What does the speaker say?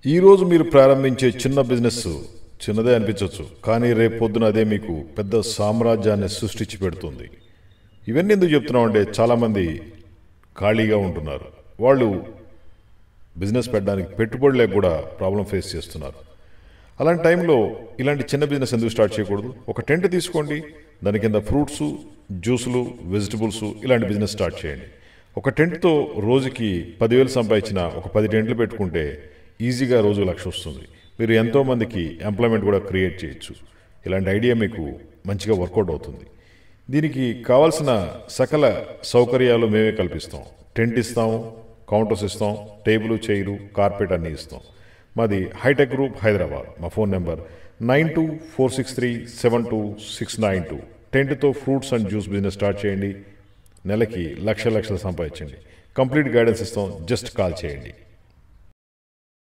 ఈరోజు మీరు ప్రారంభించే చిన్న బిజినెస్ చిన్నదే అనిపించవచ్చు, కానీ రేపు పొద్దున అదే మీకు పెద్ద సామ్రాజ్యాన్ని సృష్టించి పెడుతుంది. ఇవన్నీ ఎందుకు చెప్తున్నామంటే చాలామంది ఖాళీగా ఉంటున్నారు. వాళ్ళు బిజినెస్ పెట్టడానికి పెట్టుబడులకు కూడా ప్రాబ్లం ఫేస్ చేస్తున్నారు. అలాంటి టైంలో ఇలాంటి చిన్న బిజినెస్ ఎందుకు స్టార్ట్ చేయకూడదు? ఒక టెంట్ తీసుకోండి, దాని కింద ఫ్రూట్స్, జ్యూసులు, వెజిటబుల్స్ ఇలాంటి బిజినెస్ స్టార్ట్ చేయండి. ఒక టెంట్తో రోజుకి 10,000 సంపాదించిన ఒక 10 టెంట్లు పెట్టుకుంటే ఈజీగా రోజు 1,00,000 వస్తుంది. మీరు ఎంతోమందికి ఎంప్లాయ్మెంట్ కూడా క్రియేట్ చేయొచ్చు. ఇలాంటి ఐడియా మీకు మంచిగా వర్కౌట్ అవుతుంది. దీనికి కావాల్సిన సకల సౌకర్యాలు మేమే కల్పిస్తాం. టెంట్ ఇస్తాము, కౌంటర్స్ ఇస్తాం, టేబుల్, చైరు, కార్పెట్ అన్నీ ఇస్తాం. మాది హైటెక్ గ్రూప్, హైదరాబాద్. మా ఫోన్ నెంబర్ 9246372692. టెంట్తో fruits and juice business start చేయండి. నెలకి లక్షలు సంపాదించండి. కంప్లీట్ గైడెన్స్ ఇస్తాం. జస్ట్ కాల్ చేయండి.